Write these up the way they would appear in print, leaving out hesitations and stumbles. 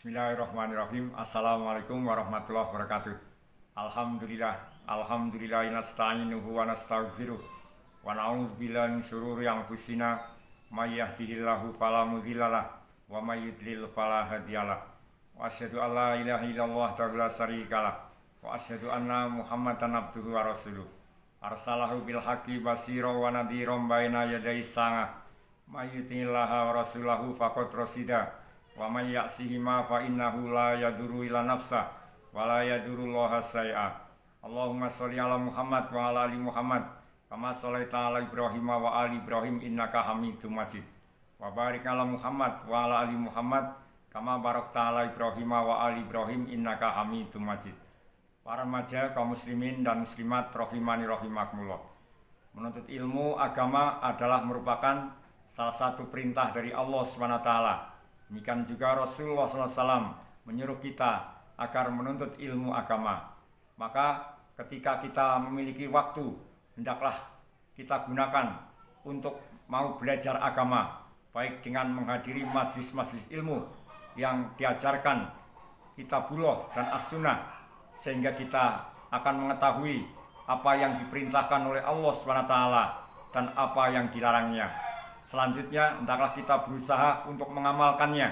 Bismillahirrahmanirrahim. Assalamualaikum warahmatullahi wabarakatuh. Alhamdulillah nasta'inuhu wa nastaghfiruh wa na'udzubillahi min syururi anfusina may yahdihillahu fala mudhillalah wa may yudlil fala hadiyalah. Wa asyhadu an la ilaha illallah wahdahu la syarikalah wa asyhadu anna Muhammadan abduhu wa rasuluh. Arsalahu bil haqqi basyira wa nadhiran baina yaday sangah. May yuti'illaha wa rasulahu faqad rasida. Wa may ya'sihima fa innahu la yadurru ila nafsa wa la yadurullaha syai'a. Allahumma sholli ala Muhammad wa ala ali Muhammad kama shallaita ala Ibrahim wa ali Ibrahim innaka Hamidum Majid. Wa barik ala Muhammad wa ala ali Muhammad kama barakta ala Ibrahim wa ali Ibrahim innaka Hamidum Majid. Para remaja kaum muslimin dan muslimat rahimani rahimakumullah. Menuntut ilmu agama adalah merupakan salah satu perintah dari Allah SWT. Demikian juga Rasulullah SAW menyuruh kita agar menuntut ilmu agama. Maka ketika kita memiliki waktu, hendaklah kita gunakan untuk mau belajar agama, baik dengan menghadiri majlis-majlis ilmu yang diajarkan Kitabullah dan As-Sunnah, sehingga kita akan mengetahui apa yang diperintahkan oleh Allah SWT dan apa yang dilarangnya. Selanjutnya, hendaklah kita berusaha untuk mengamalkannya,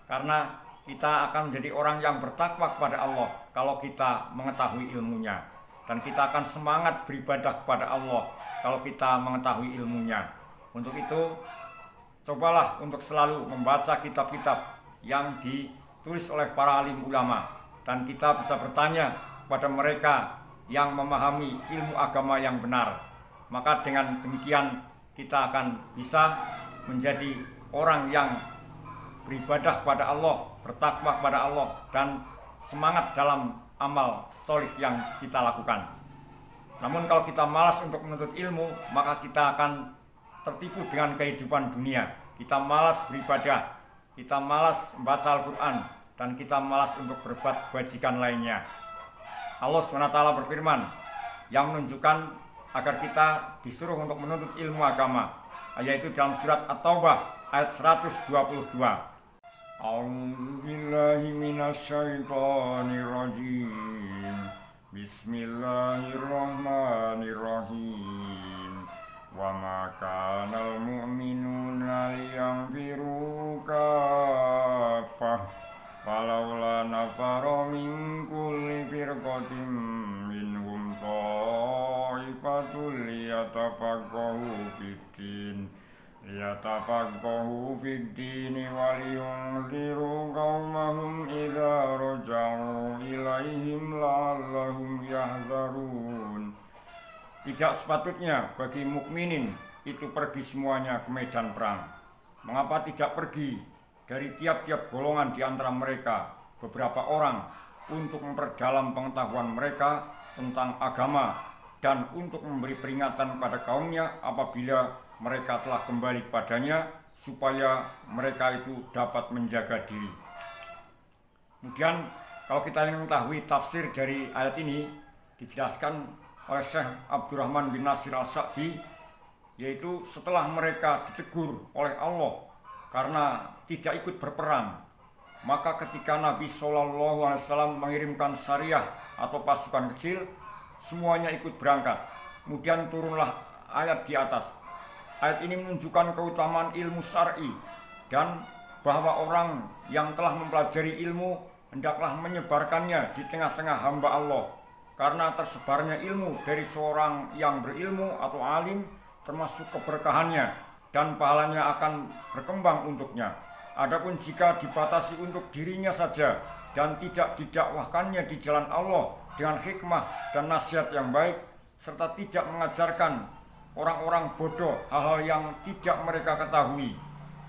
karena kita akan menjadi orang yang bertakwa kepada Allah kalau kita mengetahui ilmunya, dan kita akan semangat beribadah kepada Allah kalau kita mengetahui ilmunya. Untuk itu, cobalah untuk selalu membaca kitab-kitab yang ditulis oleh para alim ulama, dan kita bisa bertanya kepada mereka yang memahami ilmu agama yang benar. Maka dengan demikian kita akan bisa menjadi orang yang beribadah kepada Allah, bertakwa kepada Allah, dan semangat dalam amal solih yang kita lakukan. Namun kalau kita malas untuk menuntut ilmu, maka kita akan tertipu dengan kehidupan dunia. Kita malas beribadah, kita malas membaca Al-Quran, dan kita malas untuk berbuat kebajikan lainnya. Allah SWT berfirman yang menunjukkan agar kita disuruh untuk menuntut ilmu agama, yaitu dalam surat At-Taubah ayat 122. A'udzubillahi minasyaitonirrajim. Bismillahirrahmanirrahim. Wa ma kanal mu'minuna liyanfiru kaffah falaula nafara min kulli firqatin minhum ta'ifatul liyatafaqahu fid-din wa liyunziru qaumahum idza raja'u ilaihim la'allahum yahzarun. Tidak sepatutnya bagi mukminin itu pergi semuanya ke medan perang. Mengapa tidak pergi dari tiap-tiap golongan di antara mereka beberapa orang untuk memperdalam pengetahuan mereka tentang agama dan untuk memberi peringatan kepada kaumnya apabila mereka telah kembali kepadanya, supaya mereka itu dapat menjaga diri. Kemudian kalau kita ingin mengetahui tafsir dari ayat ini, dijelaskan oleh Syekh Abdurrahman bin Nasir As-Sa'di, yaitu setelah mereka ditegur oleh Allah karena tidak ikut berperang, maka ketika Nabi SAW mengirimkan syariah atau pasukan kecil, semuanya ikut berangkat. Kemudian turunlah ayat di atas. Ayat ini menunjukkan keutamaan ilmu syar'i dan bahwa orang yang telah mempelajari ilmu hendaklah menyebarkannya di tengah-tengah hamba Allah, karena tersebarnya ilmu dari seorang yang berilmu atau alim termasuk keberkahannya dan pahalanya akan berkembang untuknya. Adapun jika dibatasi untuk dirinya saja dan tidak didakwahkannya di jalan Allah dengan hikmah dan nasihat yang baik, serta tidak mengajarkan orang-orang bodoh hal-hal yang tidak mereka ketahui,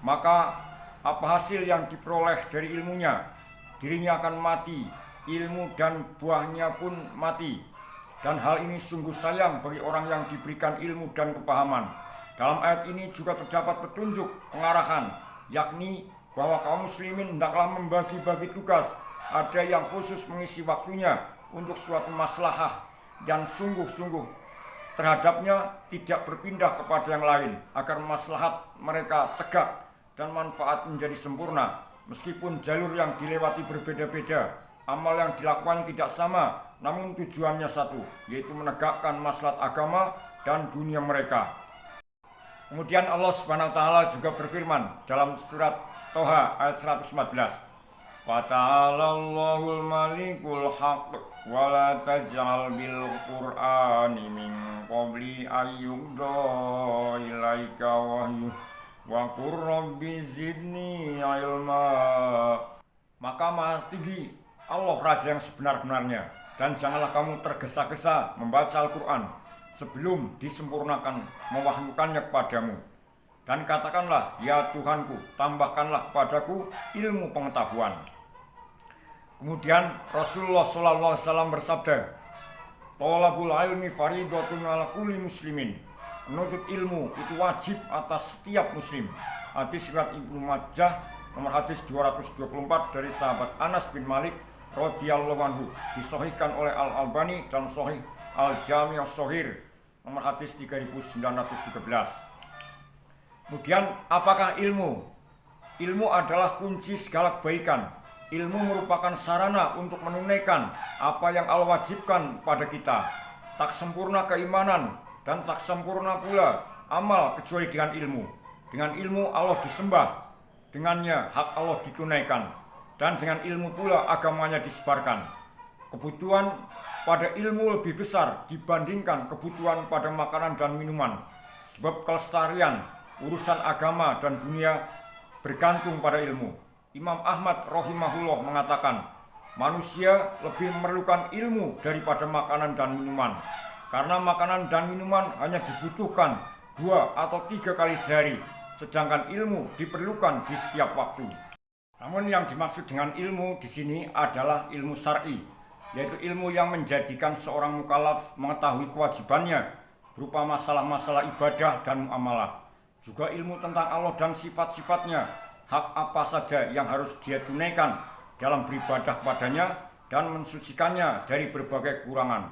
maka apa hasil yang diperoleh dari ilmunya? Dirinya akan mati, ilmu dan buahnya pun mati. Dan hal ini sungguh sayang bagi orang yang diberikan ilmu dan kepahaman. Dalam ayat ini juga terdapat petunjuk pengarahan, yakni bahwa kaum muslimin hendaklah membagi-bagi tugas. Ada yang khusus mengisi waktunya untuk suatu maslahah yang sungguh-sungguh terhadapnya, tidak berpindah kepada yang lain, agar maslahat mereka tegak dan manfaat menjadi sempurna. meskipun jalur yang dilewati berbeda-beda, amal yang dilakukan tidak sama, namun tujuannya satu, yaitu menegakkan maslahat agama dan dunia mereka. Kemudian Allah Subhanahu wa taala juga berfirman dalam surat Toha ayat 114. Fata'alallahul malikul haq wa la taj'al bil qur'ani min qabli ayyuhdha ilaika wahyu wa qur rabbi zidni ilma. Maka Maha Tinggi Allah Raja yang sebenar-benarnya, dan janganlah kamu tergesa-gesa membaca Al-Quran sebelum disempurnakan mewahyukannya kepadamu. Dan katakanlah, ya Tuhanku, tambahkanlah kepadaku ilmu pengetahuan. Kemudian Rasulullah SAW bersabda, Thalabul ilmi faridatun ala kulli muslimin. Menuntut ilmu itu wajib atas setiap muslim. Hadis riwayat Ibnu Majah nomor hadis 224 dari sahabat Anas bin Malik radhiyallahu anhu, disahihkan oleh Al-Albani dalam Sahih Al-Jami' As-Shahir nomor hadis 3913. Kemudian apakah ilmu? Ilmu adalah kunci segala kebaikan. Ilmu merupakan sarana untuk menunaikan apa yang Allah wajibkan pada kita. Tak sempurna keimanan dan tak sempurna pula amal kecuali dengan ilmu. Dengan ilmu Allah disembah, dengannya hak Allah ditunaikan, dan dengan ilmu pula agamanya disebarkan. Kebutuhan pada ilmu lebih besar dibandingkan kebutuhan pada makanan dan minuman, sebab kelestarian urusan agama dan dunia bergantung pada ilmu. Imam Ahmad rahimahullah mengatakan, manusia lebih memerlukan ilmu daripada makanan dan minuman, karena makanan dan minuman hanya dibutuhkan 2 atau 3 kali sehari, sedangkan ilmu diperlukan di setiap waktu. Namun yang dimaksud dengan ilmu di sini adalah ilmu syar'i, yaitu ilmu yang menjadikan seorang mukallaf mengetahui kewajibannya berupa masalah-masalah ibadah dan muamalah. Juga ilmu tentang Allah dan sifat-sifatnya, hak apa saja yang harus dia tunaikan dalam beribadah kepadanya dan mensucikannya dari berbagai kekurangan.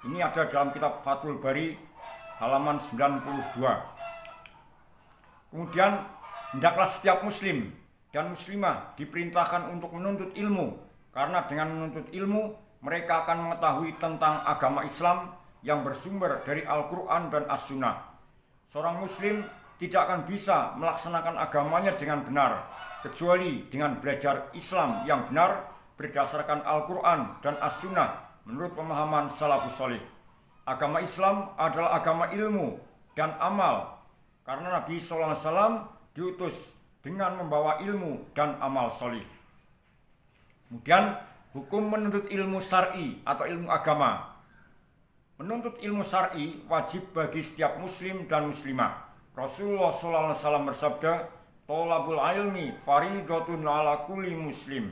Ini ada dalam kitab Fathul Bari halaman 92. Kemudian hendaklah setiap muslim dan muslimah diperintahkan untuk menuntut ilmu, karena dengan menuntut ilmu mereka akan mengetahui tentang agama Islam yang bersumber dari Al-Quran dan As-Sunnah. Seorang muslim tidak akan bisa melaksanakan agamanya dengan benar kecuali dengan belajar Islam yang benar berdasarkan Al-Quran dan As-Sunnah menurut pemahaman salafus salih. Agama Islam adalah agama ilmu dan amal, karena Nabi SAW diutus dengan membawa ilmu dan amal salih. Kemudian hukum menuntut ilmu syar'i atau ilmu agama. Menuntut ilmu syar'i wajib bagi setiap muslim dan muslimah. Rasulullah SAW bersabda, Thalabul ilmi faridatun ala kulli muslim.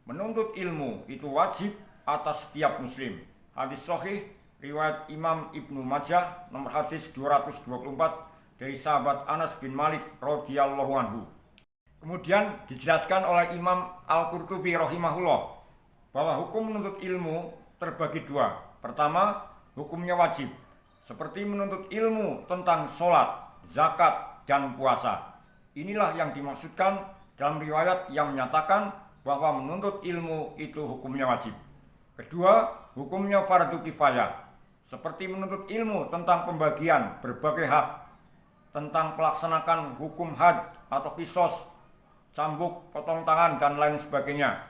Menuntut ilmu itu wajib atas setiap muslim. Hadis sahih riwayat Imam Ibnu Majah nomor hadis 224 dari sahabat Anas bin Malik radhiyallahu anhu. Kemudian dijelaskan oleh Imam Al-Qurtubi rahimahullah bahwa hukum menuntut ilmu terbagi 2. Pertama, hukumnya wajib, seperti menuntut ilmu tentang sholat, zakat, dan puasa. Inilah yang dimaksudkan dalam riwayat yang menyatakan bahwa menuntut ilmu itu hukumnya wajib. Kedua, hukumnya fardu kifayah, seperti menuntut ilmu tentang pembagian berbagai hak, tentang pelaksanakan hukum had atau kisos, cambuk, potong tangan, dan lain sebagainya,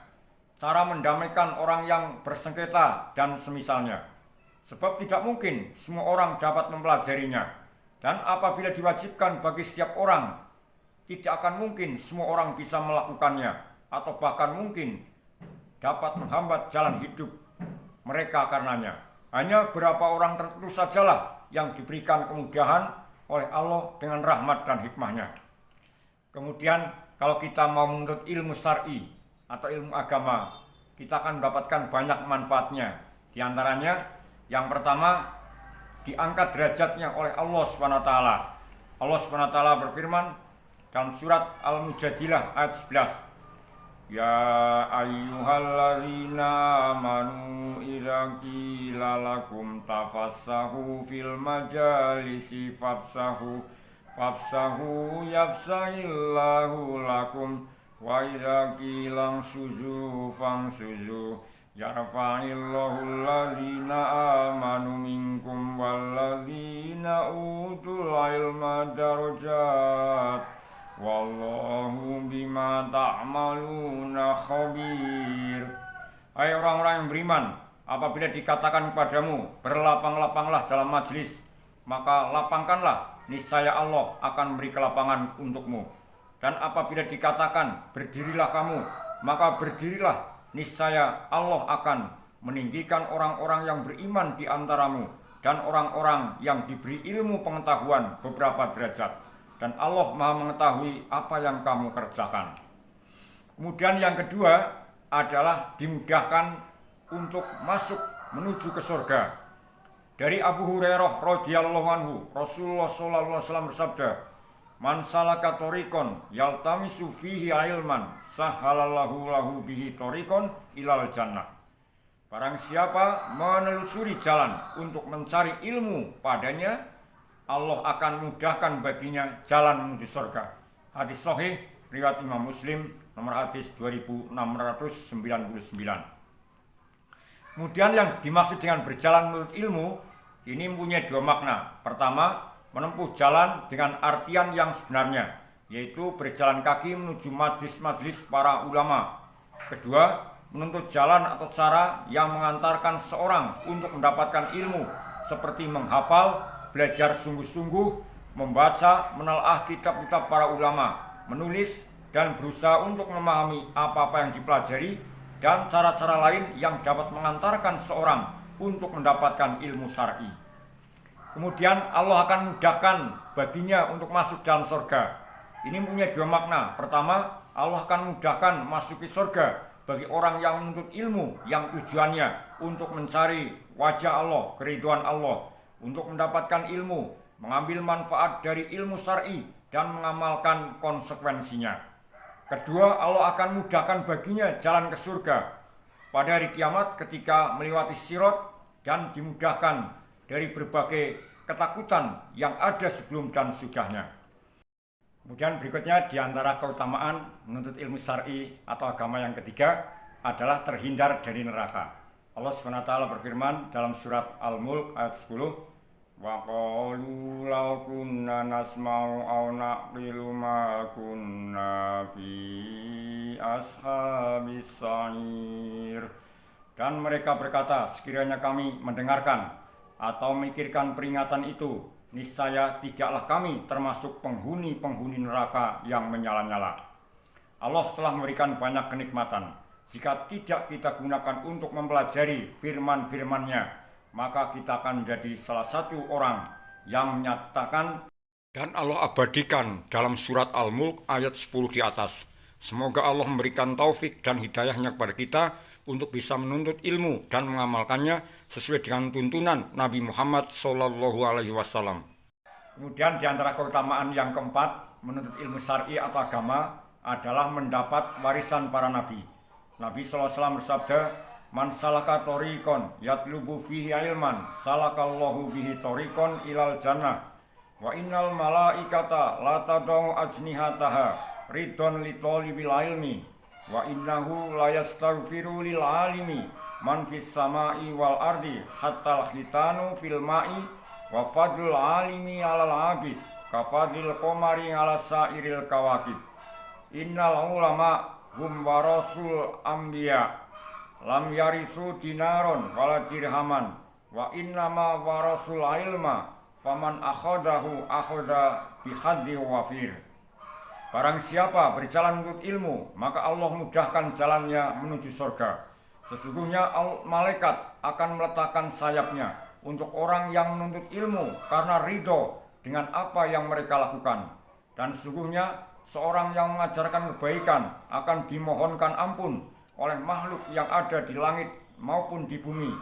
cara mendamaikan orang yang bersengketa, dan semisalnya. Sebab tidak mungkin semua orang dapat mempelajarinya. Dan apabila diwajibkan bagi setiap orang, tidak akan mungkin semua orang bisa melakukannya, atau bahkan mungkin dapat menghambat jalan hidup mereka karenanya. Hanya beberapa orang tertentu sajalah yang diberikan kemudahan oleh Allah dengan rahmat dan hikmahnya. Kemudian kalau kita mau menuntut ilmu syar'i atau ilmu agama, kita akan mendapatkan banyak manfaatnya. Di antaranya, yang pertama, diangkat derajatnya oleh Allah SWT. Allah SWT berfirman dalam surat Al-Mujadilah ayat 11, Ya ayyuhalladzina amanu idza qila lakum tafassahu fil majalisi fafsahu yafsahillahu lakum Wa idza qila suzu fangsuzu yarfa'illahu alladhina amanu minkum walladhina utul ilma darajat wallahu bima ta'maluna khabir. Hai orang-orang yang beriman, apabila dikatakan kepadamu berlapang-lapanglah dalam majlis, maka lapangkanlah, niscaya Allah akan memberi kelapangan untukmu. Dan apabila dikatakan berdirilah kamu, maka berdirilah, niscaya Allah akan meninggikan orang-orang yang beriman di antaramu dan orang-orang yang diberi ilmu pengetahuan beberapa derajat. Dan Allah Maha mengetahui apa yang kamu kerjakan. Kemudian yang kedua adalah dimudahkan untuk masuk menuju ke surga. Dari Abu Hurairah radhiyallahu anhu, Rasulullah sallallahu alaihi wasallam bersabda, "Man salaka tariqan yaltamisu fihi ilman, sahhalallahu lahu bihi tariqan ilal jannah." Barang siapa menelusuri jalan untuk mencari ilmu padanya, Allah akan mudahkan baginya jalan menuju surga. Hadis sahih riwayat Imam Muslim nomor hadis 2699. Kemudian yang dimaksud dengan berjalan menurut ilmu ini mempunyai dua makna. Pertama, menempuh jalan dengan artian yang sebenarnya, yaitu berjalan kaki menuju majlis-majlis para ulama. Kedua, menuntut jalan atau cara yang mengantarkan seorang untuk mendapatkan ilmu seperti menghafal, belajar sungguh-sungguh, membaca, menelaah kitab-kitab para ulama, menulis, dan berusaha untuk memahami apa-apa yang dipelajari, dan cara-cara lain yang dapat mengantarkan seorang untuk mendapatkan ilmu syar'i. Kemudian Allah akan mudahkan baginya untuk masuk dalam surga. Ini punya dua makna. Pertama, Allah akan mudahkan masuki surga bagi orang yang menuntut ilmu yang tujuannya untuk mencari wajah Allah, keridhaan Allah, untuk mendapatkan ilmu, mengambil manfaat dari ilmu syar'i dan mengamalkan konsekuensinya. Kedua, Allah akan mudahkan baginya jalan ke surga pada hari kiamat ketika melewati sirat dan dimudahkan dari berbagai ketakutan yang ada sebelum dan sudahnya. Kemudian berikutnya di antara keutamaan menuntut ilmu syar'i atau agama yang ketiga adalah terhindar dari neraka. Allah SWT berfirman dalam surat Al-Mulk ayat 10, "Wa qalu law kunna nasma'u aw naqilu ma kunna fi ashabis sa'ir." Dan mereka berkata, sekiranya kami mendengarkan atau memikirkan peringatan itu, niscaya tidaklah kami termasuk penghuni-penghuni neraka yang menyala-nyala. Allah telah memberikan banyak kenikmatan. Jika tidak kita gunakan untuk mempelajari firman-firman-Nya, maka kita akan menjadi salah satu orang yang menyatakan, dan Allah abadikan dalam surat Al-Mulk ayat 10 di atas. Semoga Allah memberikan taufik dan hidayahnya kepada kita untuk bisa menuntut ilmu dan mengamalkannya sesuai dengan tuntunan Nabi Muhammad SAW. Kemudian di antara keutamaan yang keempat, menuntut ilmu syar'i atau agama adalah mendapat warisan para nabi. Nabi SAW bersabda, "Man salaka tariqan yatlubu fihi ilman, salakallahu bihi tariqan ilal jannah. Wa innal malaikata la tadau ajnihataha ridon li talibil ilmi. Wa innahu la yastaghfiru lil alimi man fis samai wal ardi hatta al-hitanu fil ma'i wa fadlul alimi alal abid ka fadlil qamari ala sairil kawakib. Innal ulama hum warasul anbiya lam yarithu dinaron wala dirhaman wa innama warasul ilma faman akhadahu akhada bihaddi wafir." Barang siapa berjalan menuntut ilmu, maka Allah mudahkan jalannya menuju surga. Sesungguhnya malaikat akan meletakkan sayapnya untuk orang yang menuntut ilmu karena ridho dengan apa yang mereka lakukan. Dan sesungguhnya seorang yang mengajarkan kebaikan akan dimohonkan ampun oleh makhluk yang ada di langit maupun di bumi,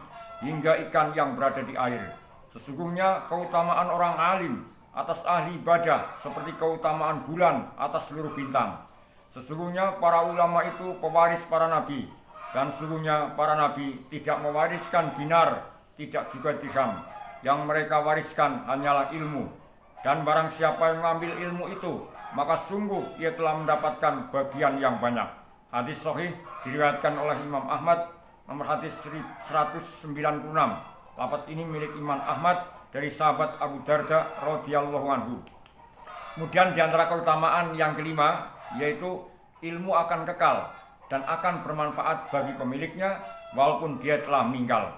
hingga ikan yang berada di air. Sesungguhnya keutamaan orang alim atas ahli ibadah seperti keutamaan bulan atas seluruh bintang. Sesungguhnya para ulama itu pewaris para nabi, dan sesungguhnya para nabi tidak mewariskan dinar, tidak juga dirham. Yang mereka wariskan hanyalah ilmu. Dan barang siapa yang mengambil ilmu itu maka sungguh ia telah mendapatkan bagian yang banyak. Hadis sahih diriwayatkan oleh Imam Ahmad, nomor hadis 196. Lafaz ini milik Imam Ahmad dari sahabat Abu Darda radhiyallahu anhu. Kemudian di antara keutamaan yang kelima yaitu ilmu akan kekal dan akan bermanfaat bagi pemiliknya walaupun dia telah meninggal.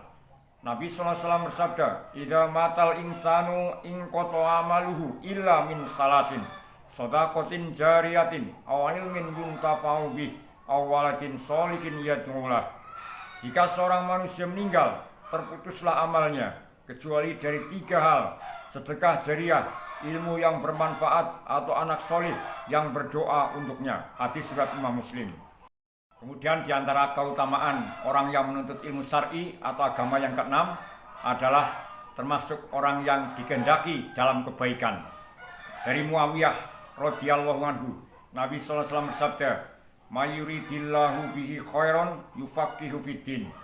Nabi SAW bersabda, "Idza matal insanu inqata amaluhu illa min salasin, shadaqatin jariyatin, aw ilmin yuntafa'u bih, aw waladin sholihin yad'ulah." Jika seorang manusia meninggal, terputuslah amalnya kecuali dari 3 hal: sedekah jariah, ilmu yang bermanfaat, atau anak solih yang berdoa untuknya. Hadis riwayat Imam Muslim. Kemudian di antara keutamaan orang yang menuntut ilmu syar'i atau agama yang keenam adalah termasuk orang yang dikehendaki dalam kebaikan. Dari Muawiyah radhiyallahu anhu, Nabi SAW bersabda, "Mayuridillahu bihi khairan yufaqihu fiddin."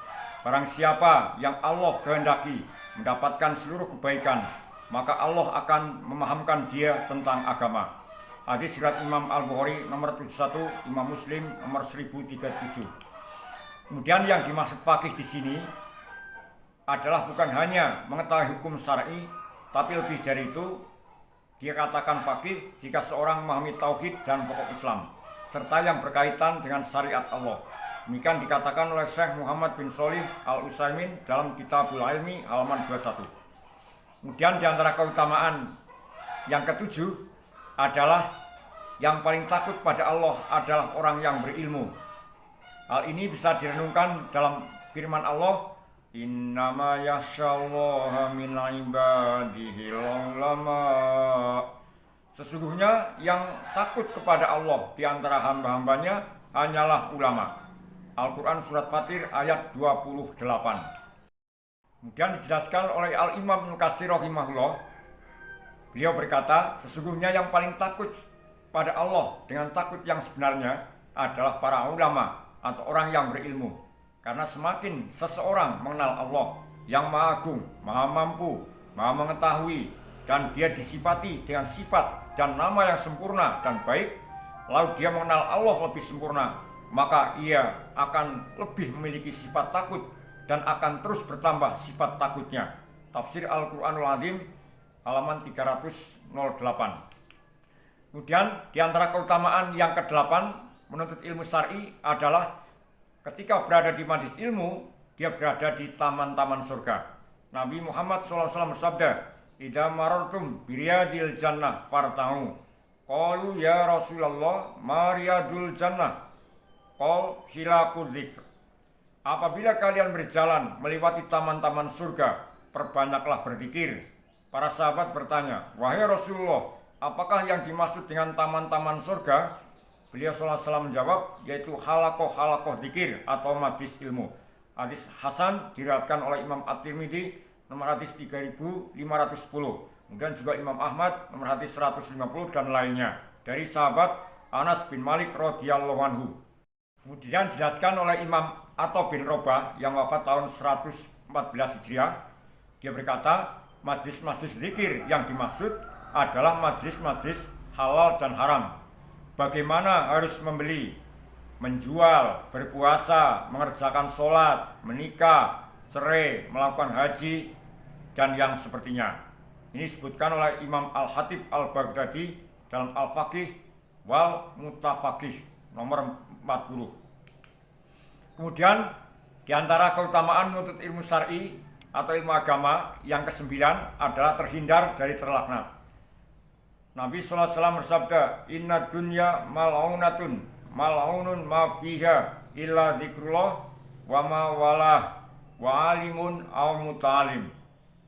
Barang siapa yang Allah kehendaki mendapatkan seluruh kebaikan, maka Allah akan memahamkan dia tentang agama. Hadis riwayat Imam Al-Bukhari nomor 71, Imam Muslim nomor 1037. Kemudian yang dimaksud faqih di sini adalah bukan hanya mengetahui hukum syar'i, tapi lebih dari itu dia katakan faqih jika seorang memahami tauhid dan pokok Islam serta yang berkaitan dengan syariat Allah. Demikian dikatakan oleh Syekh Muhammad bin Shalih Al-Utsaimin dalam Kitabul Ilmi halaman 21. Kemudian di antara keutamaan yang ketujuh adalah yang paling takut pada Allah adalah orang yang berilmu. Hal ini bisa direnungkan dalam firman Allah, "Innama yakhsyallaha min ibadihi ulama." Sesungguhnya yang takut kepada Allah di antara hamba-hambanya hanyalah ulama. Al-Quran Surat Fatir ayat 28. Kemudian dijelaskan oleh Al-Imam Ibnu Katsir rahimahullah. Beliau berkata, sesungguhnya yang paling takut pada Allah dengan takut yang sebenarnya adalah para ulama atau orang yang berilmu. Karena semakin seseorang mengenal Allah yang Maha Agung, Maha Mampu, Maha Mengetahui, dan dia disifati dengan sifat dan nama yang sempurna dan baik, lalu dia mengenal Allah lebih sempurna, maka ia akan lebih memiliki sifat takut dan akan terus bertambah sifat takutnya. Tafsir Al-Quranul Azim halaman 308. Kemudian di antara keutamaan yang ke-8 menuntut ilmu syar'i adalah ketika berada di majelis ilmu, dia berada di taman-taman surga. Nabi Muhammad SAW bersabda, "Idza marartum biriyadil jannah farta'u." Qalu ya Rasulullah, "Ma riyadul jannah?" Qal hilaqul dzikr. Apabila kalian berjalan melewati taman-taman surga, perbanyaklah berzikir. Para sahabat bertanya, "Wahai Rasulullah, apakah yang dimaksud dengan taman-taman surga?" Beliau SAW menjawab, yaitu halakoh-halakoh dzikir atau majlis ilmu. Hadis Hasan diriwayatkan oleh Imam At-Tirmidzi nomor hadis 3510. Kemudian juga Imam Ahmad nomor hadis 150 dan lainnya dari sahabat Anas bin Malik radhiyallahu anhu. Kemudian dijelaskan oleh Imam Atha bin Robah yang wafat tahun 114 Hijriah. Dia berkata, majlis-majlis zikir yang dimaksud adalah majlis-majlis halal dan haram. Bagaimana harus membeli, menjual, berpuasa, mengerjakan sholat, menikah, cerai, melakukan haji, dan yang sepertinya. Ini disebutkan oleh Imam Al-Hatib Al-Baghdadi dalam Al-Faqih wal Mutafaqih nomor 40. Kemudian di antara keutamaan menuntut ilmu syar'i atau ilmu agama yang ke-9 adalah terhindar dari terlaknat. Nabi SAW bersabda, "Inna dunya mal'unatun, mal'unun ma fiha illa dzikrullah wa ma walah wa alimun aw muta'alim."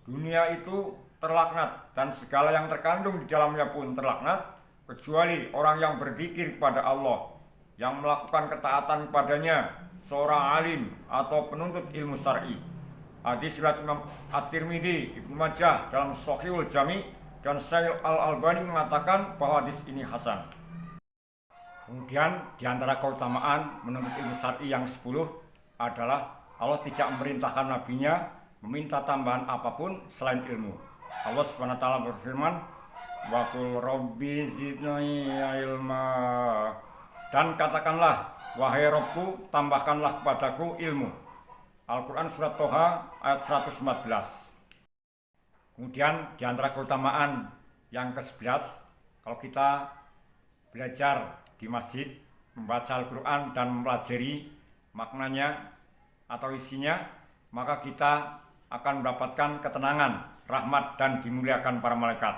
Dunia itu terlaknat dan segala yang terkandung di dalamnya pun terlaknat kecuali orang yang berzikir kepada Allah, yang melakukan ketaatan kepadanya, seorang alim atau penuntut ilmu syar'i. Hadis riwayat Imam At-Tirmidzi, Ibnu Majah dalam Shahihul Jami, dan Syekh Al-Albani mengatakan bahwa hadis ini hasan. Kemudian di antara keutamaan menuntut ilmu syar'i yang 10 adalah Allah tidak memerintahkan nabinya meminta tambahan apapun selain ilmu. Allah Subhanahu wa taala berfirman, wa qul rabbi zidni ilma. Dan katakanlah, wahai Rabbku, tambahkanlah kepadaku ilmu. Al-Quran surat Toha ayat 114. Kemudian di antara keutamaan yang ke-11, kalau kita belajar di masjid, membaca Al-Quran dan mempelajari maknanya atau isinya, maka kita akan mendapatkan ketenangan, rahmat, dan dimuliakan para malaikat.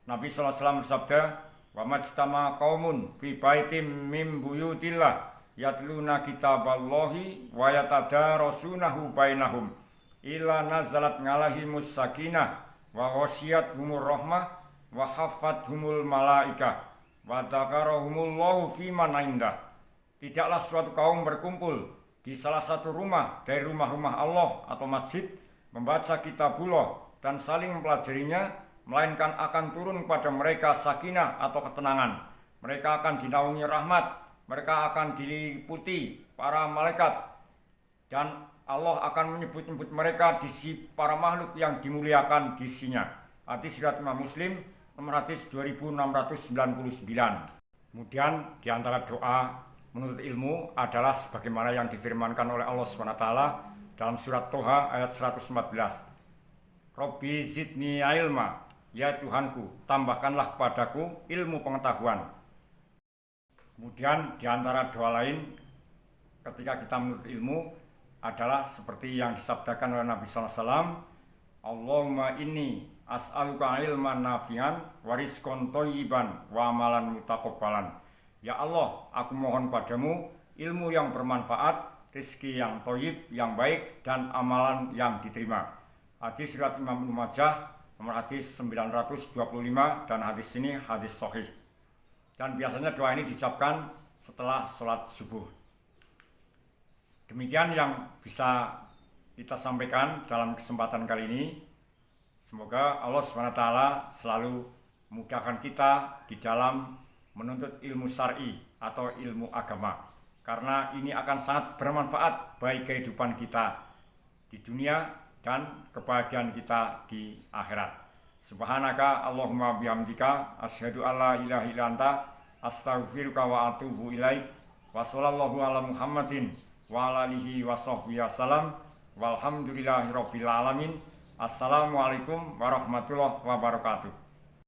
Nabi SAW bersabda, wa majtama qaumun fi baitim mim buyutillah yatluna kitaballahi wa yatadarasunahu bainahum illa nazalat ngalahimus sakinah wa ghasyiyatuhumur rahmah wa haffathumul malaikah wa dzakarahumullahu fi man indah. Tidaklah suatu kaum berkumpul di salah satu rumah dari rumah-rumah Allah atau masjid membaca kitabullah dan saling mempelajarinya, melainkan akan turun kepada mereka sakinah atau ketenangan. Mereka akan dinaungi rahmat, mereka akan diliputi para malaikat, dan Allah akan menyebut-nyebut mereka di sisi para makhluk yang dimuliakan di sisinya. Hadis riwayat Imam Muslim, nomor hadis 2699. Kemudian di antara doa menuntut ilmu adalah sebagaimana yang difirmankan oleh Allah SWT dalam surat Toha ayat 114. Rabbi zidni ilma, ya Tuhanku, tambahkanlah kepadaku ilmu pengetahuan. Kemudian di antara doa lain ketika kita menuntut ilmu adalah seperti yang disabdakan oleh Nabi SAW, Allahumma inni as'aluka ilman nafi'an wa rizqan thayyiban wa amalan mutaqabbalan. Ya Allah, aku mohon padamu ilmu yang bermanfaat, rezeki yang thayyib, yang baik, dan amalan yang diterima. Hadis riwayat Imam Ibnu Majah, nomor hadis 925, dan hadis ini hadis sahih. Dan biasanya doa ini diucapkan setelah sholat subuh. Demikian yang bisa kita sampaikan dalam kesempatan kali ini. Semoga Allah SWT selalu memudahkan kita di dalam menuntut ilmu syar'i atau ilmu agama, karena ini akan sangat bermanfaat bagi kehidupan kita di dunia dan kebahagiaan kita di akhirat. Subhanaka Allahumma bihamdika asyhadu alla ilaha illa anta astaghfiruka wa atubu ilaik. Wa sallallahu ala Muhammadin wa ala alihi wa sahbihi wasallam. Walhamdulillahirabbil alamin. Assalamualaikum warahmatullahi wabarakatuh.